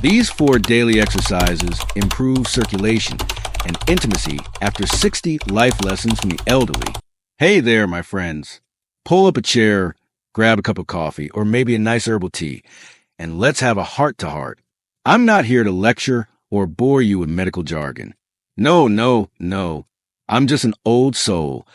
These 4 daily exercises improve circulation and intimacy after 60 life lessons from the elderly. Hey there, my friends. Pull up a chair, grab a cup of coffee, or maybe a nice herbal tea, and let's have a heart-to-heart. I'm not here to lecture or bore you with medical jargon. No. I'm just an old soul,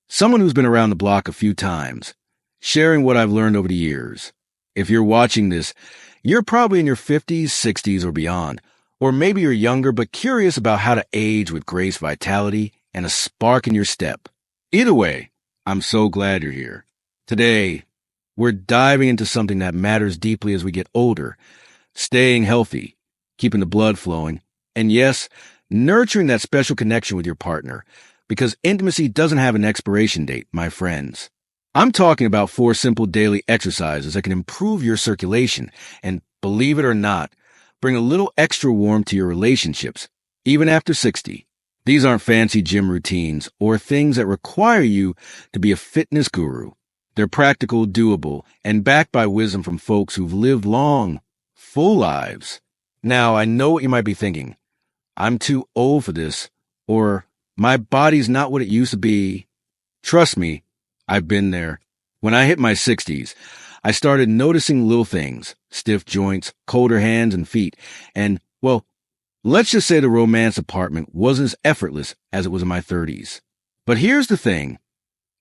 someone who's been around the block a few times, sharing what I've learned over the years. If you're watching this, you're probably in your 50s, 60s, or beyond, or maybe you're younger but curious about how to age with grace, vitality, and a spark in your step. Either way, I'm so glad you're here. Today, we're diving into something that matters deeply as we get older, staying healthy, keeping the blood flowing, and yes, nurturing that special connection with your partner, because intimacy doesn't have an expiration date, my friends. I'm talking about 4 simple daily exercises that can improve your circulation and, believe it or not, bring a little extra warmth to your relationships, even after 60. These aren't fancy gym routines or things that require you to be a fitness guru. They're practical, doable, and backed by wisdom from folks who've lived long, full lives. Now, I know what you might be thinking. I'm too old for this, or my body's not what it used to be. Trust me, I've been there. When I hit my 60s, I started noticing little things, stiff joints, colder hands and feet, and, well, let's just say the romance department wasn't as effortless as it was in my 30s. But here's the thing.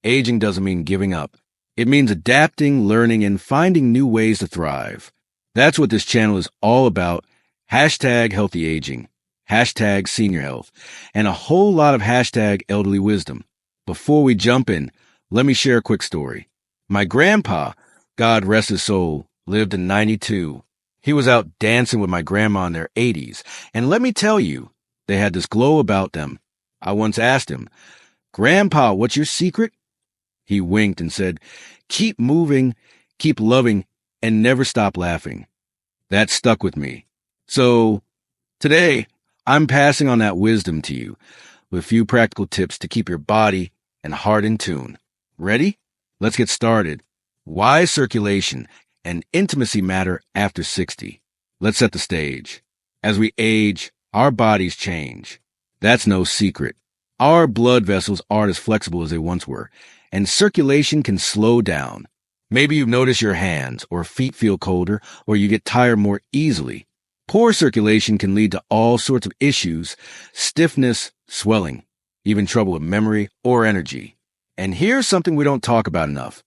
Aging doesn't mean giving up. It means adapting, learning, and finding new ways to thrive. That's what this channel is all about. #healthy aging, #senior health, and a whole lot of #elderly wisdom. Before we jump in, let me share a quick story. My grandpa, God rest his soul, lived in 92. He was out dancing with my grandma in their 80s, and let me tell you, they had this glow about them. I once asked him, "Grandpa, what's your secret?" He winked and said, "Keep moving, keep loving, and never stop laughing." That stuck with me. So, today, I'm passing on that wisdom to you with a few practical tips to keep your body and heart in tune. Ready? Let's get started. Why circulation and intimacy matter after 60. Let's set the stage. As we age, our bodies change. That's no secret. Our blood vessels aren't as flexible as they once were, and circulation can slow down. Maybe you've noticed your hands or feet feel colder, or you get tired more easily. Poor circulation can lead to all sorts of issues: stiffness, swelling, even trouble with memory or energy. And here's something we don't talk about enough.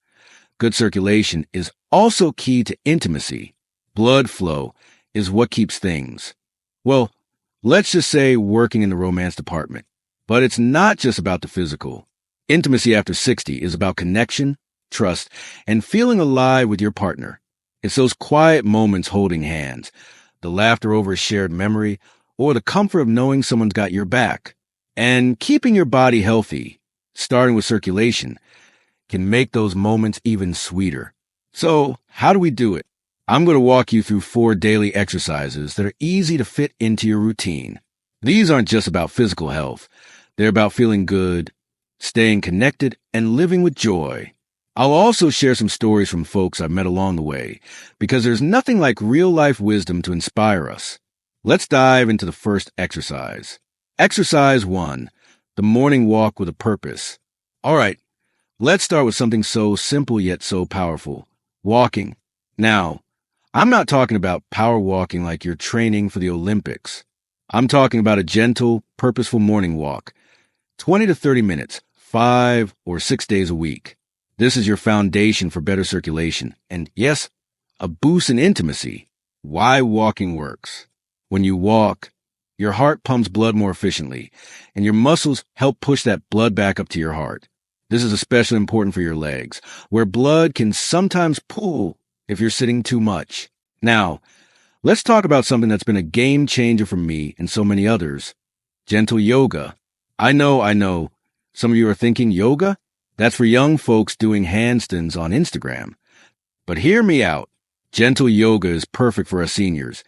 Good circulation is also key to intimacy. Blood flow is what keeps things, well, let's just say working in the romance department. But it's not just about the physical. Intimacy after 60 is about connection, trust, and feeling alive with your partner. It's those quiet moments holding hands, the laughter over a shared memory, or the comfort of knowing someone's got your back. And keeping your body healthy, starting with circulation, can make those moments even sweeter. So, how do we do it? I'm going to walk you through 4 daily exercises that are easy to fit into your routine. These aren't just about physical health. They're about feeling good, staying connected, and living with joy. I'll also share some stories from folks I've met along the way, because there's nothing like real-life wisdom to inspire us. Let's dive into the first exercise. Exercise 1, the morning walk with a purpose. All right, let's start with something so simple yet so powerful: walking. Now, I'm not talking about power walking like you're training for the Olympics. I'm talking about a gentle, purposeful morning walk. 20 to 30 minutes, 5 or 6 days a week. This is your foundation for better circulation, and yes, a boost in intimacy. Why walking works. When you walk, your heart pumps blood more efficiently, and your muscles help push that blood back up to your heart. This is especially important for your legs, where blood can sometimes pool if you're sitting too much. Now, let's talk about something that's been a game changer for me and so many others: gentle yoga. I know. Some of you are thinking, yoga? That's for young folks doing handstands on Instagram. But hear me out. Gentle yoga is perfect for us seniors,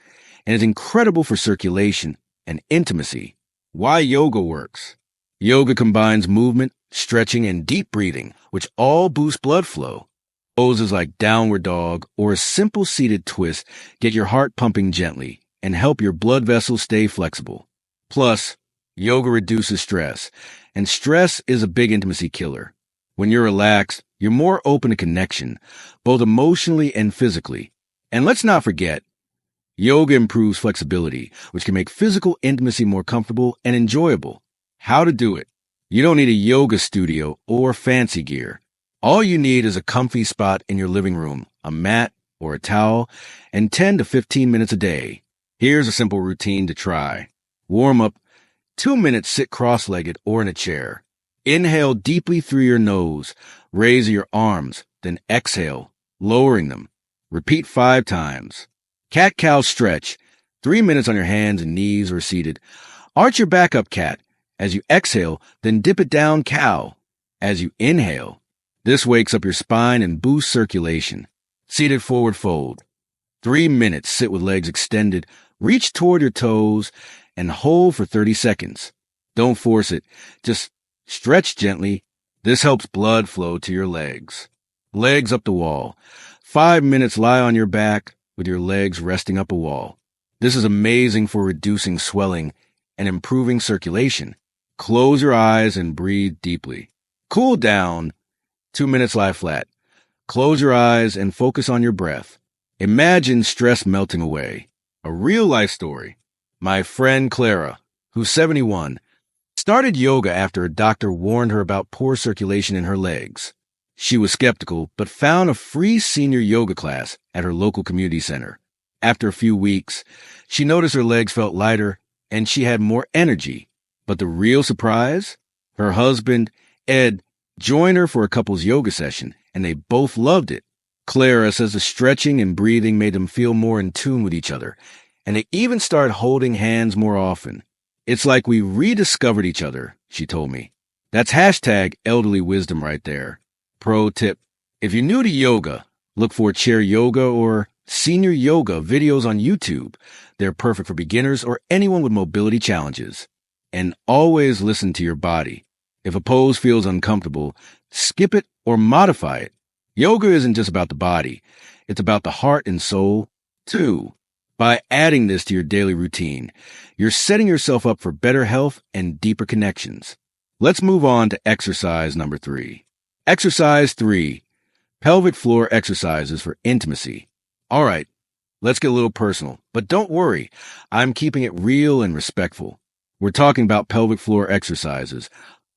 and is incredible for circulation and intimacy. Why yoga works. Yoga combines movement, stretching, and deep breathing, which all boost blood flow. Poses like downward dog or a simple seated twist get your heart pumping gently, and help your blood vessels stay flexible. Plus, yoga reduces stress, and stress is a big intimacy killer. When you're relaxed, you're more open to connection, both emotionally and physically. And let's not forget, yoga improves flexibility, which can make physical intimacy more comfortable and enjoyable. How to do it? You don't need a yoga studio or fancy gear. All you need is a comfy spot in your living room, a mat or a towel, and 10 to 15 minutes a day. Here's a simple routine to try. Warm up. 2 minutes sit cross-legged or in a chair. Inhale deeply through your nose. Raise your arms, then exhale, lowering them. Repeat 5 times. Cat-cow stretch. 3 minutes on your hands and knees or seated. Arch your back up cat. As you exhale, then dip it down cow. As you inhale. This wakes up your spine and boosts circulation. Seated forward fold. 3 minutes sit with legs extended. Reach toward your toes and hold for 30 seconds. Don't force it. Just stretch gently. This helps blood flow to your legs. Legs up the wall. 5 minutes lie on your back with your legs resting up a wall. This is amazing for reducing swelling and improving circulation. Close your eyes and breathe deeply. Cool down. 2 minutes lie flat. Close your eyes and focus on your breath. Imagine stress melting away. A real-life story. My friend Clara, who's 71, started yoga after a doctor warned her about poor circulation in her legs. She was skeptical, but found a free senior yoga class at her local community center. After a few weeks, she noticed her legs felt lighter and she had more energy. But the real surprise? Her husband, Ed, joined her for a couple's yoga session, and they both loved it. Clara says the stretching and breathing made them feel more in tune with each other, and they even started holding hands more often. It's like we rediscovered each other, she told me. That's hashtag elderly wisdom right there. Pro tip: if you're new to yoga, look for chair yoga or senior yoga videos on YouTube. They're perfect for beginners or anyone with mobility challenges. And always listen to your body. If a pose feels uncomfortable, skip it or modify it. Yoga isn't just about the body. It's about the heart and soul, too. By adding this to your daily routine, you're setting yourself up for better health and deeper connections. Let's move on to exercise number 3. Exercise 3. Pelvic floor exercises for intimacy. All right, let's get a little personal, but don't worry. I'm keeping it real and respectful. We're talking about pelvic floor exercises,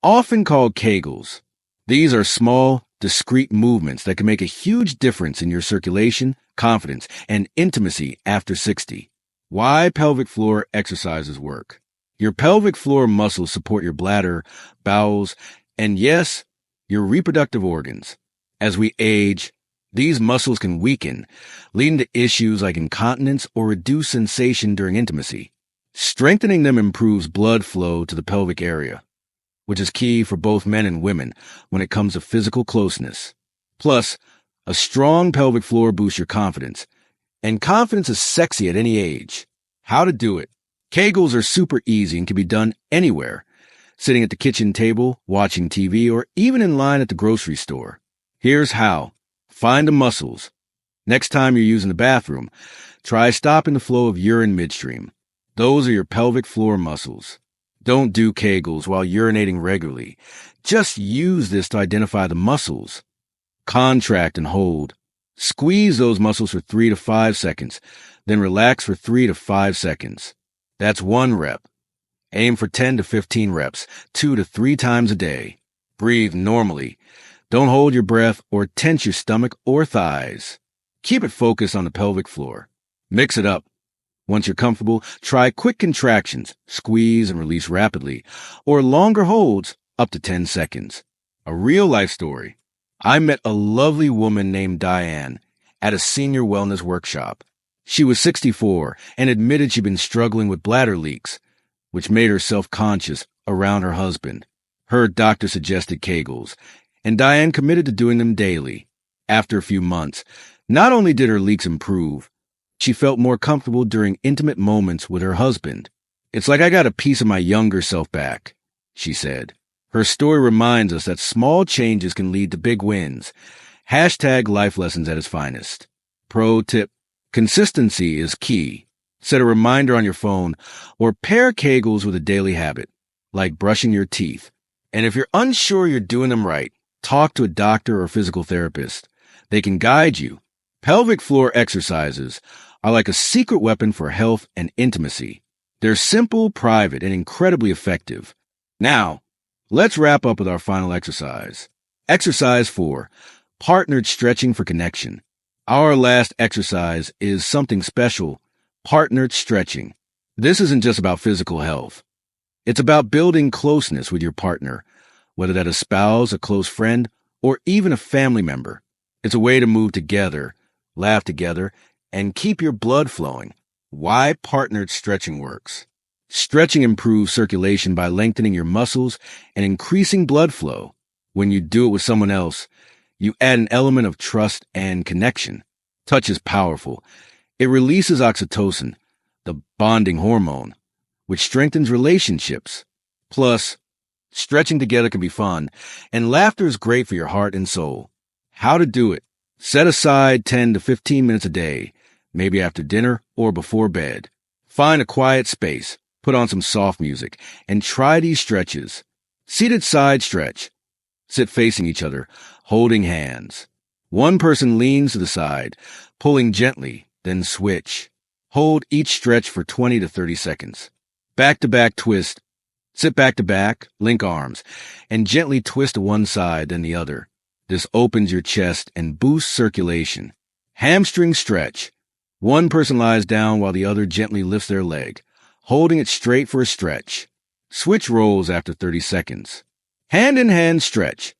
often called Kegels. These are small, discrete movements that can make a huge difference in your circulation, confidence, and intimacy after 60. Why pelvic floor exercises work. Your pelvic floor muscles support your bladder, bowels, and yes, your reproductive organs. As we age, these muscles can weaken, leading to issues like incontinence or reduced sensation during intimacy. Strengthening them improves blood flow to the pelvic area, which is key for both men and women when it comes to physical closeness. Plus, a strong pelvic floor boosts your confidence, and confidence is sexy at any age. How to do it. Kegels are super easy and can be done anywhere, sitting at the kitchen table, watching TV, or even in line at the grocery store. Here's how. Find the muscles. Next time you're using the bathroom, try stopping the flow of urine midstream. Those are your pelvic floor muscles. Don't do Kegels while urinating regularly. Just use this to identify the muscles. Contract and hold. Squeeze those muscles for 3 to 5 seconds, then relax for 3 to 5 seconds. That's 1 rep. Aim for 10 to 15 reps, 2 to 3 times a day. Breathe normally. Don't hold your breath or tense your stomach or thighs. Keep it focused on the pelvic floor. Mix it up. Once you're comfortable, try quick contractions, squeeze and release rapidly, or longer holds up to 10 seconds. A real-life story. I met a lovely woman named Diane at a senior wellness workshop. She was 64 and admitted she'd been struggling with bladder leaks, which made her self-conscious around her husband. Her doctor suggested Kegels, and Diane committed to doing them daily. After a few months, not only did her leaks improve, she felt more comfortable during intimate moments with her husband. It's like I got a piece of my younger self back, she said. Her story reminds us that small changes can lead to big wins. Hashtag life lessons at its finest. Pro tip: consistency is key. Set a reminder on your phone, or pair Kegels with a daily habit, like brushing your teeth. And if you're unsure you're doing them right, talk to a doctor or physical therapist. They can guide you. Pelvic floor exercises are like a secret weapon for health and intimacy. They're simple, private, and incredibly effective. Now, let's wrap up with our final exercise. Exercise 4, partnered stretching for connection. Our last exercise is something special, partnered stretching. This isn't just about physical health. It's about building closeness with your partner, whether that a spouse, a close friend, or even a family member. It's a way to move together, laugh together, and keep your blood flowing. Why partnered stretching works. Stretching improves circulation by lengthening your muscles and increasing blood flow. When you do it with someone else, you add an element of trust and connection. Touch is powerful. It releases oxytocin, the bonding hormone, which strengthens relationships. Plus, stretching together can be fun, and laughter is great for your heart and soul. How to do it. Set aside 10 to 15 minutes a day, maybe after dinner or before bed. Find a quiet space, put on some soft music, and try these stretches. Seated side stretch. Sit facing each other, holding hands. One person leans to the side, pulling gently, then switch. Hold each stretch for 20 to 30 seconds. Back-to-back twist. Sit back-to-back, link arms, and gently twist to one side, then the other. This opens your chest and boosts circulation. Hamstring stretch. One person lies down while the other gently lifts their leg, holding it straight for a stretch. Switch roles after 30 seconds. Hand-in-hand stretch.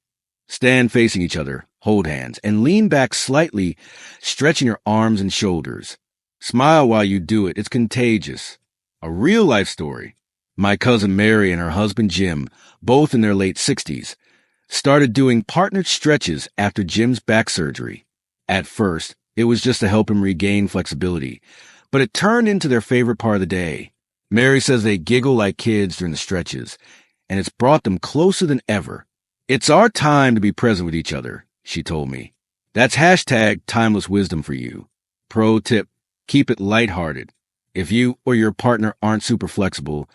Stand facing each other, hold hands, and lean back slightly, stretching your arms and shoulders. Smile while you do it. It's contagious. A real-life story. My cousin Mary and her husband Jim, both in their late 60s, started doing partnered stretches after Jim's back surgery. At first, it was just to help him regain flexibility, but it turned into their favorite part of the day. Mary says they giggle like kids during the stretches, and it's brought them closer than ever. It's our time to be present with each other, she told me. That's hashtag timeless wisdom for you. Pro tip, keep it lighthearted. If you or your partner aren't super flexible,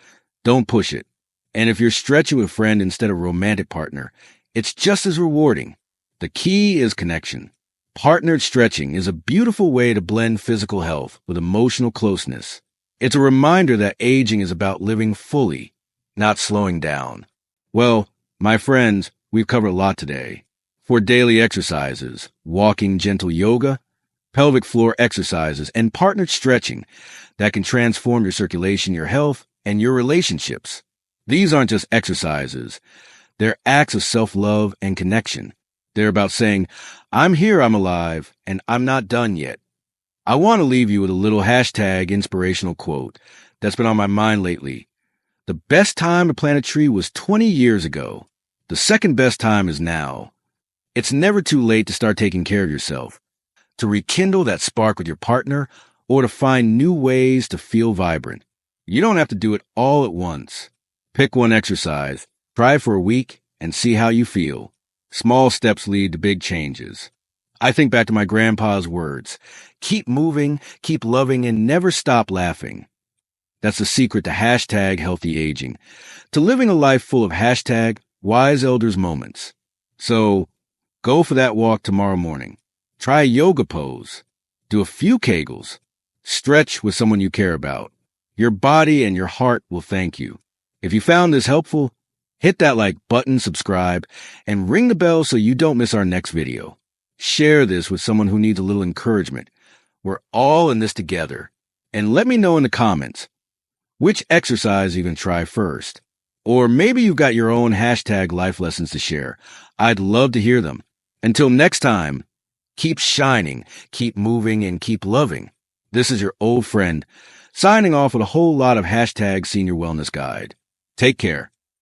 don't push it. And if you're stretching with a friend instead of a romantic partner, it's just as rewarding. The key is connection. Partnered stretching is a beautiful way to blend physical health with emotional closeness. It's a reminder that aging is about living fully, not slowing down. Well, my friends, we've covered a lot today. For daily exercises, walking gentle yoga, pelvic floor exercises, and partnered stretching that can transform your circulation, your health, and your relationships. These aren't just exercises. They're acts of self-love and connection. They're about saying, I'm here, I'm alive, and I'm not done yet. I want to leave you with a little hashtag inspirational quote that's been on my mind lately. The best time to plant a tree was 20 years ago. The second best time is now. It's never too late to start taking care of yourself, to rekindle that spark with your partner, or to find new ways to feel vibrant. You don't have to do it all at once. Pick one exercise, try for a week, and see how you feel. Small steps lead to big changes. I think back to my grandpa's words, keep moving, keep loving, and never stop laughing. That's the secret to hashtag healthy aging, to living a life full of hashtag wise elders moments. So, go for that walk tomorrow morning. Try a yoga pose. Do a few Kegels. Stretch with someone you care about. Your body and your heart will thank you. If you found this helpful, hit that like button, subscribe, and ring the bell so you don't miss our next video. Share this with someone who needs a little encouragement. We're all in this together. And let me know in the comments which exercise you can try first. Or maybe you've got your own hashtag life lessons to share. I'd love to hear them. Until next time, keep shining, keep moving, and keep loving. This is your old friend, signing off with a whole lot of hashtag Senior Wellness Guide. Take care.